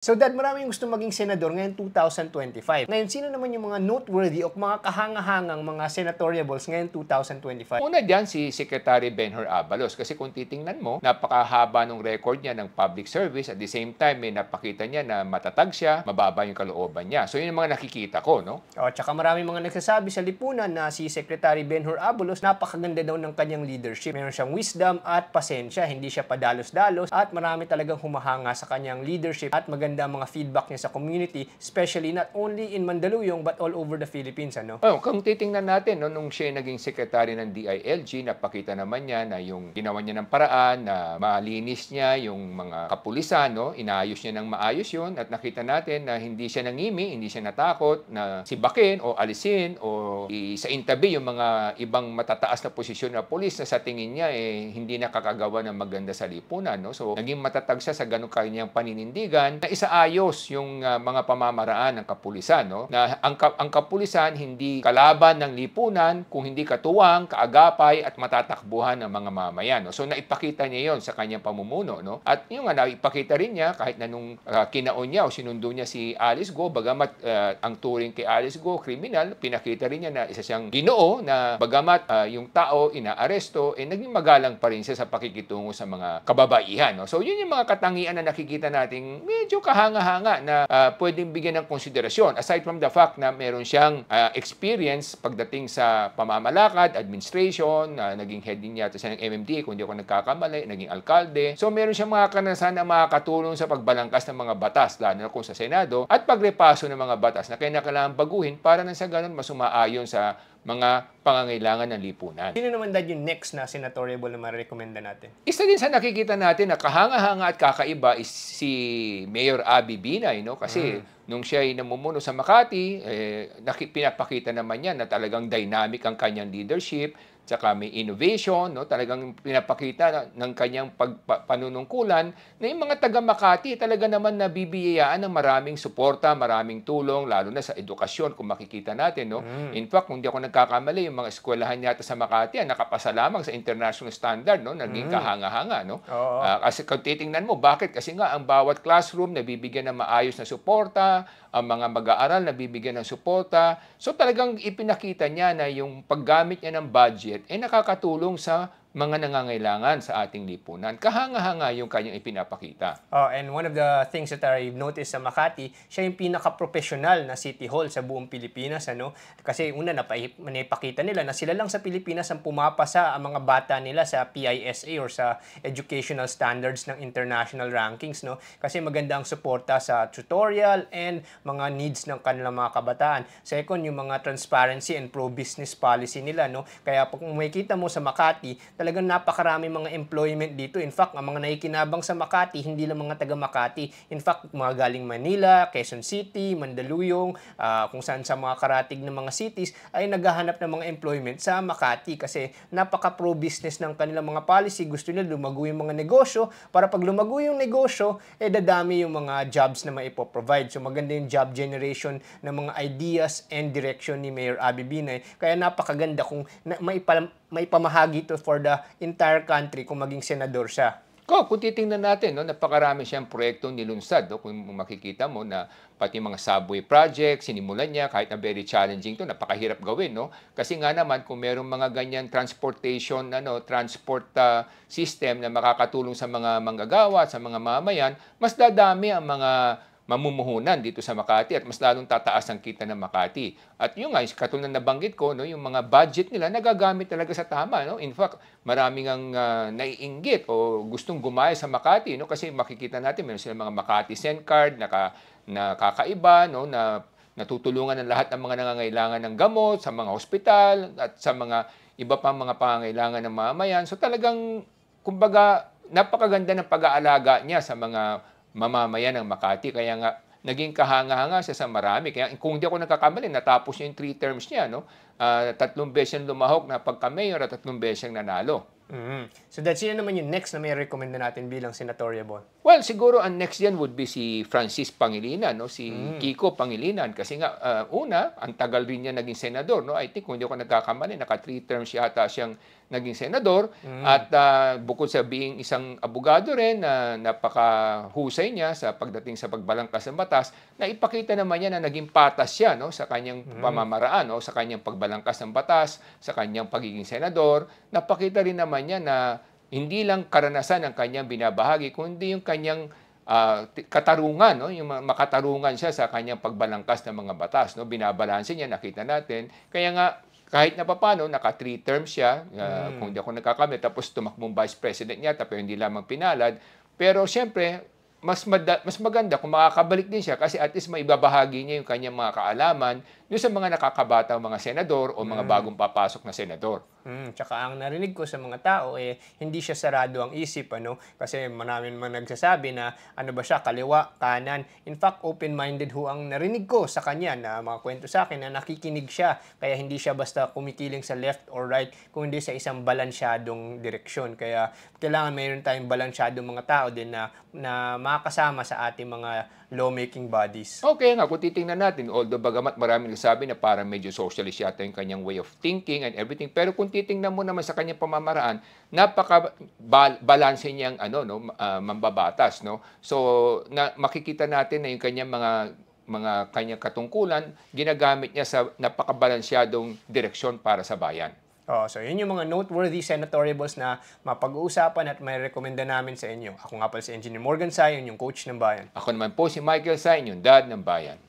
So Dad, maraming gusto maging senador ngayon 2025. Ngayon, sino naman yung mga noteworthy o mga kahanga-hangang mga senatoriables ngayon 2025? Una dyan si Secretary Benhur Abalos kasi kung titingnan mo, napakahaba ng record niya ng public service at the same time may napakita niya na matatag siya, mababa yung kalooban niya. So yun yung mga nakikita ko, no? O, tsaka maraming mga nagsasabi sa lipunan na si Secretary Benhur Abalos napakaganda daw ng kanyang leadership. Meron siyang wisdom at pasensya, hindi siya padalos-dalos at marami talagang humahanga sa kanyang leadership at maganda mga feedback niya sa community, especially not only in Mandaluyong but all over the Philippines, ano? Oh, kung titingnan natin, no, nung siya naging sekretary ng DILG, napakita naman niya na yung ginawa niya ng paraan na malinis niya yung mga kapulisan, no? Inaayos niya ng maayos yun at nakita natin na hindi siya nangimi, hindi siya natakot na sibakin o alisin o isaintabi yung mga ibang matataas na posisyon na pulis na sa tingin niya hindi nakakagawa ng maganda sa lipunan, no? So, naging matatag siya sa ganung kanyang paninindigan na isaayos yung mga pamamaraan ng kapulisan, no? Na ang kapulisan hindi kalaban ng lipunan kung hindi katuwang, kaagapay at matatakbuhan ng mga mamayan, no? So naipakita niya 'yon sa kanyang pamumuno, no? At yung naipakita rin niya kahit na nung kinaon niya o sinundo niya si Alice Go, bagamat ang turing kay Alice Go kriminal, pinakita rin niya na isa siyang Ginoo na bagamat yung tao inaaresto, naging magalang pa rin siya sa pakikitungo sa mga kababaihan, no? So yun yung mga katangian na nakikita nating medyo kahanga-hanga na pwedeng bigyan ng konsiderasyon. Aside from the fact na meron siyang experience pagdating sa pamamalakad, administration, naging head din yata siya ng MMDA, kung hindi ako nagkakamali, naging alkalde. So meron siyang mga karanasan na makakatulong sa pagbalangkas ng mga batas, lalo na kung sa Senado, at pagrepaso ng mga batas na kailangan baguhin para nang sa ganun masumaayon sa mga pangangailangan ng lipunan. Sino naman Dad yung next na senatoriable na ma-recommenda natin? Isa din sa nakikita natin na kahanga-hanga at kakaiba is si Mayor Abby Binay, no? Kasi nung siya ay namumuno sa Makati, pinapakita naman niya na talagang dynamic ang kanyang leadership, tsaka may innovation, no? Talagang pinapakita ng kanyang panunungkulan na yung mga taga Makati talaga naman nabibiyayaan ng maraming suporta, maraming tulong, lalo na sa edukasyon kung makikita natin, no? In fact, kung di ako nagkakamali, yung mga eskwelahan yata sa Makati nakapasa lamang sa international standard, no? Naging kahanga-hanga, no? Kasi kung titingnan mo, bakit? Kasi nga ang bawat classroom nabibigyan ng maayos na suporta, ang mga mag-aaral nabibigyan ng suporta. So talagang ipinakita niya na yung paggamit niya ng budget nakakatulong sa mga nangangailangan sa ating lipunan. Kahanga-hanga yung kanyang ipinapakita. Oh, and one of the things that I've noticed sa Makati, siya yung pinaka-professional na city hall sa buong Pilipinas, ano? Kasi una naipakita nila na sila lang sa Pilipinas ang pumapasa ang mga bata nila sa PISA or sa educational standards ng international rankings, no? Kasi maganda ang suporta sa tutorial and mga needs ng kanilang mga kabataan. Second, yung mga transparency and pro-business policy nila, no? Kaya kung makikita mo sa Makati, talagang napakarami mga employment dito. In fact, ang mga naikinabang sa Makati, hindi lang mga taga Makati. In fact, mga galing Manila, Quezon City, Mandaluyong, kung saan sa mga karatig ng mga cities, ay naghahanap ng mga employment sa Makati kasi napaka-pro-business ng kanilang mga policy. Gusto nila lumago yung mga negosyo para pag lumago yung negosyo, dadami yung mga jobs na maipoprovide. So maganda yung job generation ng mga ideas and direction ni Mayor Abby Binay. Kaya napakaganda kung may pamahagi to for the entire country kung maging senador siya. Kung titingnan natin, no, napakarami siyang proyektong nilunsad. No? Kung makikita mo na pati mga subway project, sinimulan niya, kahit na very challenging to, napakahirap gawin. No? Kasi nga naman, kung merong mga ganyan transportation, transport system na makakatulong sa mga manggagawa, sa mga mamayan, mas dadami ang mga mamumuhunan dito sa Makati at mas lalong tataas ang kita ng Makati. At yung nga, katulad na nabanggit ko, no, yung mga budget nila nagagamit talaga sa tama. No? In fact, maraming ang naiinggit o gustong gumaya sa Makati, no? Kasi makikita natin, meron silang mga Makati Send Card na kakaiba, no? Na natutulungan ng lahat ng mga nangangailangan ng gamot sa mga hospital at sa mga iba pang mga pangangailangan ng mamamayan. So talagang, kumbaga, napakaganda ng pag-aalaga niya sa mga mamamayan ng Makati. Kaya nga, naging kahanga-hanga siya sa marami. Kaya kung hindi ako nagkakamali, natapos niya yung 3 terms niya, no? 3 beses siyang lumahok na pagka-mayor at 3 beses siyang nanalo. So that's yun naman yung next na may recommend natin bilang senatoriable. Well, siguro ang next yan would be si Francis Pangilinan, no? Si Kiko Pangilinan. Kasi nga, una, ang tagal rin niya naging senador, no? I think, kung hindi ako nagkakamali, naka 3 terms yata siyang naging senador at bukod sa being isang abogado rin na napakahusay niya sa pagdating sa pagbalangkas ng batas, na ipakita naman niya na naging patas siya, no, sa kanyang pamamaraan, no, sa kanyang pagbalangkas ng batas, sa kanyang pagiging senador. Napakita rin naman niya na hindi lang karanasan ang kanyang binabahagi, kundi yung kanyang katarungan, no, yung makatarungan siya sa kanyang pagbalangkas ng mga batas, no, binabalanse niya, nakita natin. Kaya nga kahit na papaano, naka 3 terms siya, kung hindi ako nagkakamali, tapos tumakbong vice president niya, pero hindi lamang pinalad. Pero siyempre, mas maganda kung makakabalik din siya kasi at least maibabahagi niya yung kanyang mga kaalaman doon sa mga nakakabatang mga senador o mga bagong papasok na senador. Tsaka ang narinig ko sa mga tao, hindi siya sarado ang isip, ano? Kasi maraming mga nagsasabi na, ano ba siya, kaliwa, kanan. In fact, open-minded ho ang narinig ko sa kanya na mga kwento sa akin na nakikinig siya. Kaya hindi siya basta kumikiling sa left or right, kundi sa isang balansyadong direksyon. Kaya kailangan mayroon tayong balansyadong mga tao din na makasama sa ating mga lawmaking bodies. Okay nga, kung titingnan natin, although bagamat maraming nagsabi na parang medyo socialist yata yung kanyang way of thinking and everything, pero kung titingnan mo naman sa kanyang pamamaraan, napaka-balanse niyang mambabatas, no? So, makikita natin na yung kanyang mga kanyang katungkulan, ginagamit niya sa napakabalansyadong direksyon para sa bayan. So yun yung mga noteworthy senatoriables na mapag-uusapan at may rekomenda namin sa inyo. Ako nga pala si Engineer Morgan Sai, yung coach ng bayan. Ako naman po si Michael Sai, yung dad ng bayan.